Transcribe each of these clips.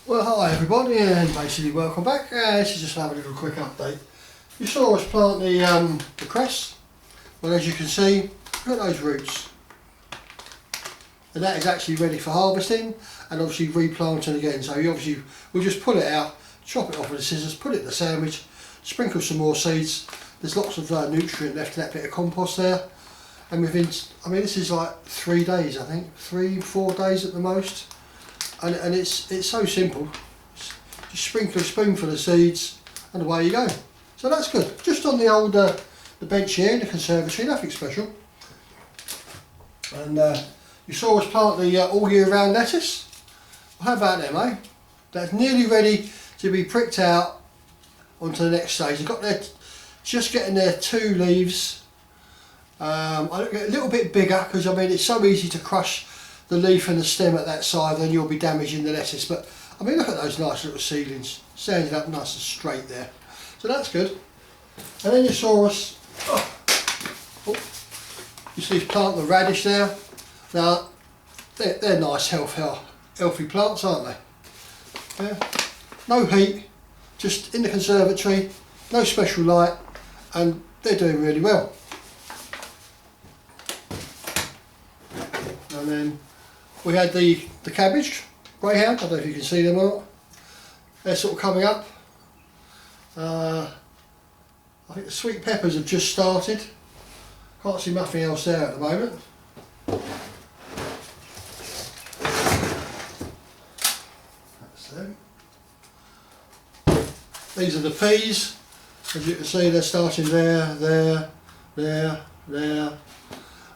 Well, hi everybody, and basically welcome back. This is just have a little quick update. You saw us plant the cress. Well, as you can see, look at those roots, and that is actually ready for harvesting and obviously replanting again. So we'll just pull it out, chop it off with the scissors, put it in the sandwich, sprinkle some more seeds. There's lots of nutrient left in that bit of compost there, and within, I mean, this is like 3 days, I think, 3-4 days at the most. And it's so simple. Just sprinkle a spoonful of seeds and away you go. So that's good. Just on the old the bench here in the conservatory, nothing special. And you saw us plant the all year round lettuce. Well, how about them, eh? That's nearly ready to be pricked out onto the next stage. I've got their, just getting their 2 leaves. I get a little bit bigger because I mean it's so easy to crush the leaf and the stem at that side, then you'll be damaging the lettuce. But I mean, look at those nice little seedlings standing up nice and straight there. So that's good. And then you saw us, you see us plant the radish there. Now they're nice healthy plants, aren't they? Yeah. No heat, just in the conservatory, no special light, and they're doing really well. And then we had the cabbage, greyhound, I don't know if you can see them or not. They're sort of coming up. I think the sweet peppers have just started. Can't see nothing else there at the moment. That's them. These are the peas. As you can see, they're starting there, and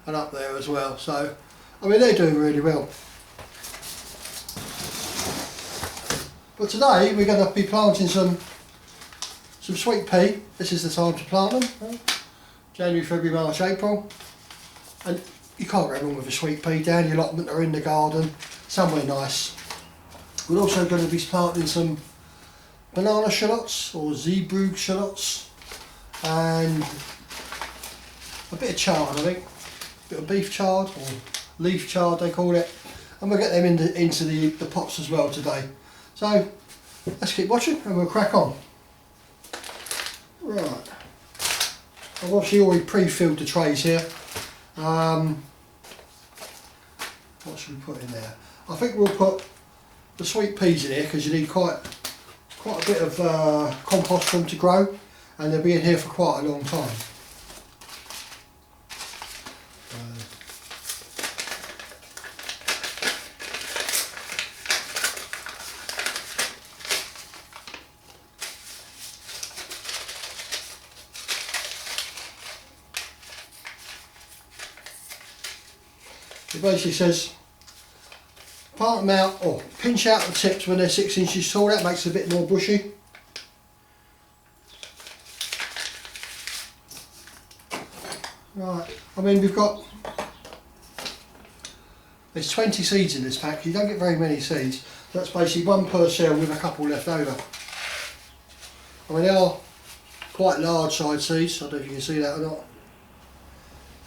up there as well. So, I mean, they're doing really well. But today we're going to be planting some sweet pea. This is the time to plant them. January, February, March, April. And you can't go wrong with a sweet pea down your allotment or in the garden, somewhere nice. We're also going to be planting some banana shallots or Zeebrugge shallots and a bit of chard, I think. A bit of beef chard or leaf chard they call it. And we'll get them into the pots as well today. So let's keep watching and we'll crack on. Right, I've obviously already pre-filled the trays here. What should we put in there? I think we'll put the sweet peas in here because you need quite a bit of compost for them to grow, and they'll be in here for quite a long time. It basically says plant them out or pinch out the tips when they're 6 inches tall. That makes it a bit more bushy. Right, I mean there's 20 seeds in this pack. You don't get very many seeds. That's basically 1 per cell with a couple left over. I mean they are quite large size seeds. I don't know if you can see that or not.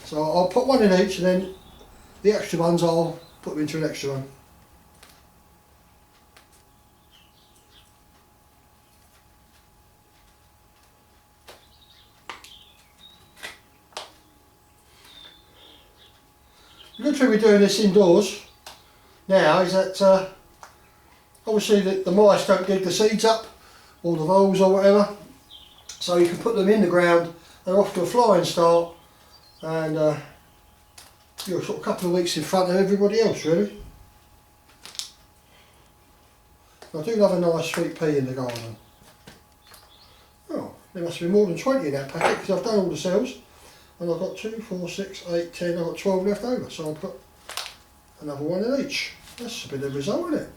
So I'll put 1 in each, and then the extra ones I'll put them into an extra one. The good thing with doing this indoors now is that obviously the mice don't dig the seeds up, or the voles or whatever, so you can put them in the ground. They're off to a flying start, and you're sort of a couple of weeks in front of everybody else, really. I do love a nice sweet pea in the garden. Oh, there must be more than 20 in that packet because I've done all the cells, and I've got 2, 4, 6, 8, 10, I've got 12 left over, so I'll put another 1 in each. That's a bit of a result, isn't it?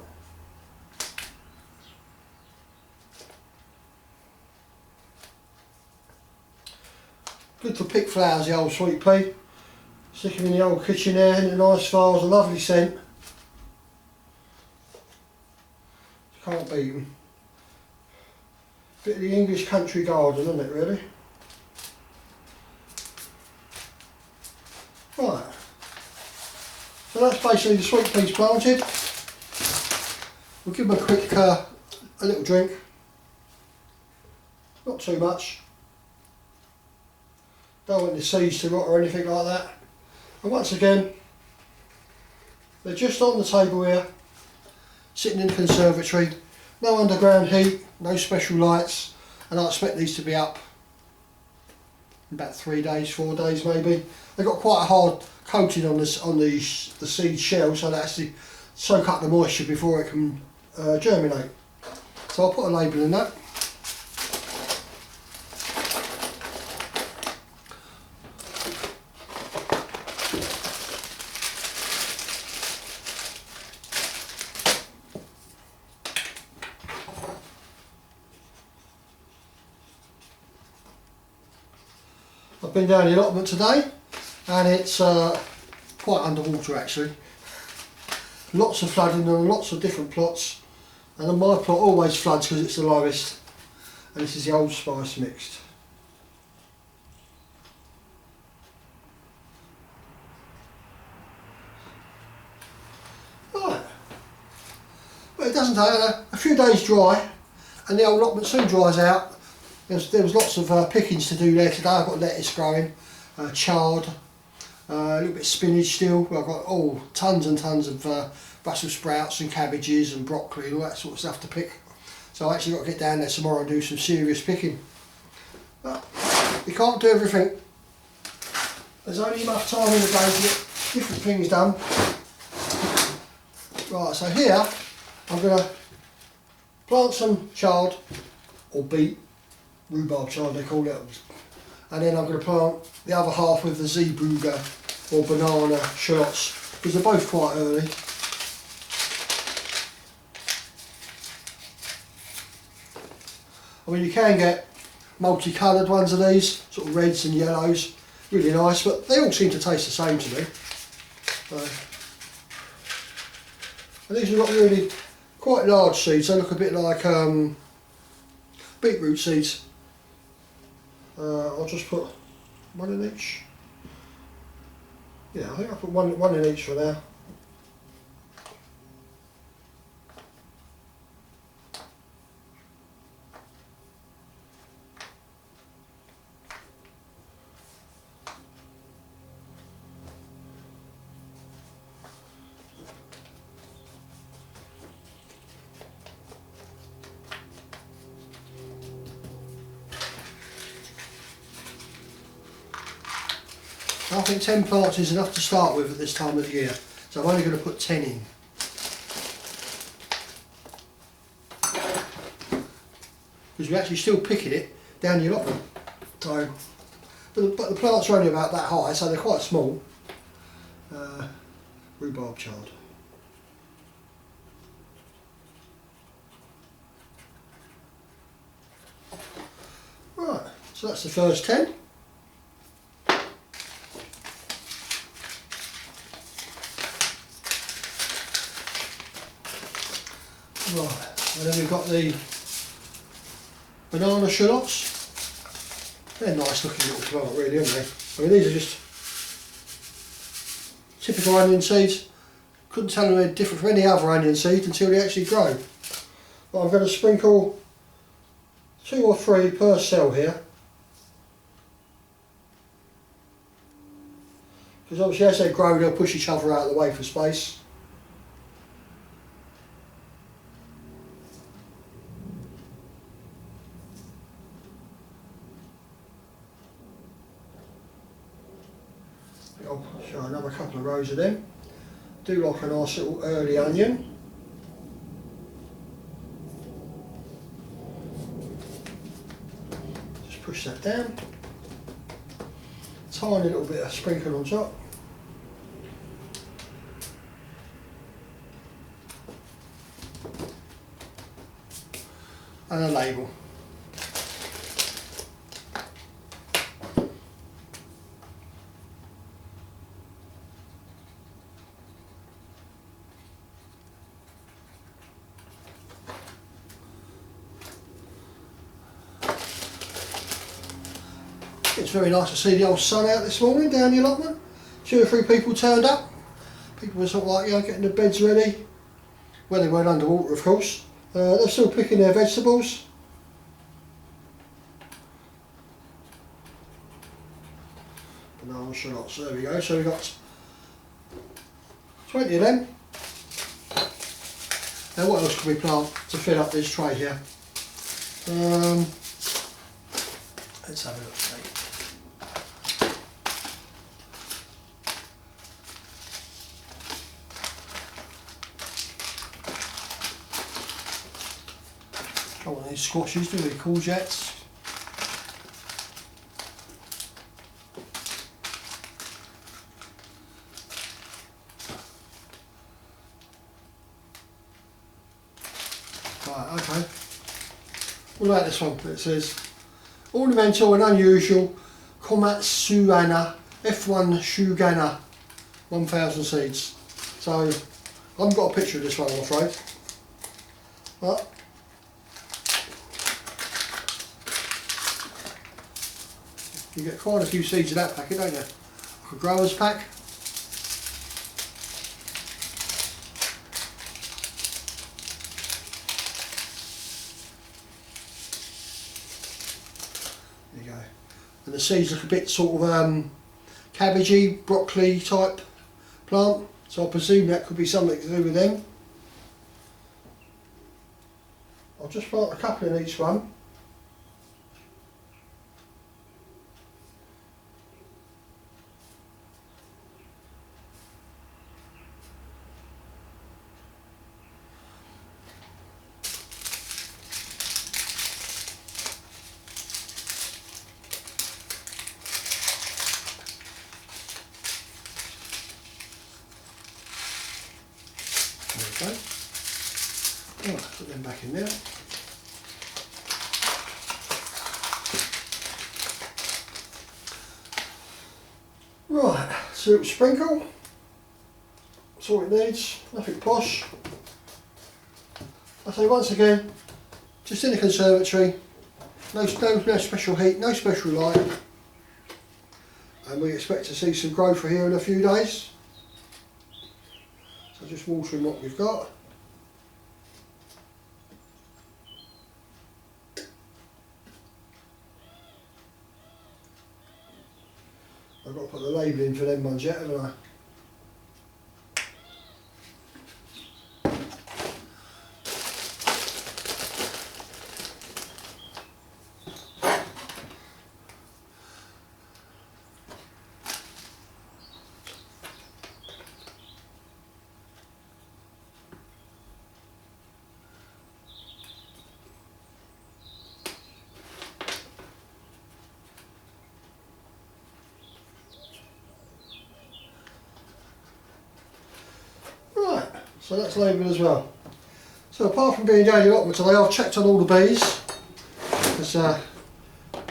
Good to pick flowers, the old sweet pea. Stick them in the old kitchen there in a nice vase, a lovely scent. Can't beat them. Bit of the English country garden, isn't it, really? Right. So that's basically the sweet peas planted. We'll give them a quick, a little drink. Not too much. Don't want the seeds to rot or anything like that. And once again, they're just on the table here, sitting in the conservatory. No underground heat, no special lights, and I expect these to be up in about 3 days, 4 days maybe. They've got quite a hard coating on this, on the seed shell, so they actually soak up the moisture before it can germinate. So I'll put a label in that. I've been down the allotment today and it's quite underwater actually. Lots of flooding on lots of different plots, and on my plot always floods because it's the lowest, and this is the Old Spice mixed. Right, but it doesn't take a few days dry and the old allotment soon dries out. There was lots of pickings to do there today. I've got lettuce growing, chard, a little bit of spinach still. I've got tons and tons of Brussels sprouts and cabbages and broccoli and all that sort of stuff to pick. So I actually got to get down there tomorrow and do some serious picking. But you can't do everything. There's only enough time in the day to get different things done. Right, so here I'm going to plant some chard or beet. Rhubarb chard they call it, and then I'm going to plant the other half with the zeebrugge or banana shallots because they're both quite early. I mean, you can get multicoloured ones of these, sort of reds and yellows, really nice, but they all seem to taste the same to me. And these have got really quite large seeds. They look a bit like beetroot seeds. I'll just put one in each. Yeah, I think I'll put one in each for now. I think 10 plants is enough to start with at this time of the year, so I'm only going to put 10 in. Because we're actually still picking it down the allotment. So, but the plants are only about that high, so they're quite small. Rhubarb chard. Right, so that's the first 10. Right, and then we've got the banana shallots. They're nice looking little plant really, aren't they? I mean, these are just typical onion seeds. Couldn't tell them they're different from any other onion seed until they actually grow. But I'm going to sprinkle 2 or 3 per cell here. Because obviously as they grow they'll push each other out of the way for space. I'll show another couple of rows of them. Do like a nice little early onion. Just push that down. Tiny little bit of sprinkle on top. And a label. It's very nice to see the old sun out this morning down the allotment. 2 or 3 people turned up. People were sort of like, you know, getting their beds ready. when they weren't underwater, of course. They're still picking their vegetables. Banana shallots, there we go. So we've got 20 of them. Now what else can we plant to fill up this tray here? Let's have a look. Don't want any squashes, do we? Courgettes. Right, okay. What about this one? It says ornamental and unusual Komatsuana F1 Shugana 1000 seeds. So I haven't got a picture of this one, I'm afraid. But you get quite a few seeds in that packet, don't you? Like a grower's pack. There you go. And the seeds look a bit sort of cabbagey, broccoli type plant. So I presume that could be something to do with them. I'll just plant a couple in each one. There we go. Right, put them back in there. Right, syrup sprinkle. That's all it needs, nothing posh. I say once again, just in the conservatory, no special heat, no special light. And we expect to see some growth for here in a few days. So just watering what we've got. I've got to put the label in for them ones yet, haven't I? So that's labelled as well. So apart from being down the allotment today, I've checked on all the bees. Because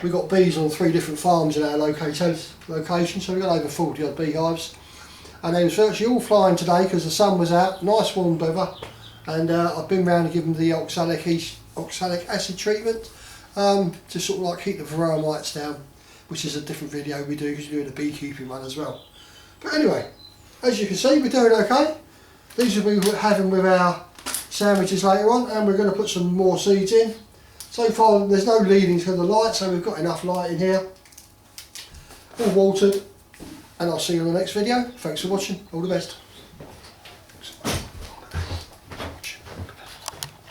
we've got bees on 3 different farms in our location, so we've got over 40 odd beehives. And they were virtually all flying today because the sun was out, nice warm weather. And I've been round and given them the oxalic acid treatment to sort of like keep the varroa mites down, which is a different video we do because we're doing a beekeeping one as well. But anyway, as you can see, we're doing okay. These will be having with our sandwiches later on, and we're going to put some more seeds in. So far there's no leading to the light, so we've got enough light in here. All watered, and I'll see you in the next video. Thanks for watching, all the best.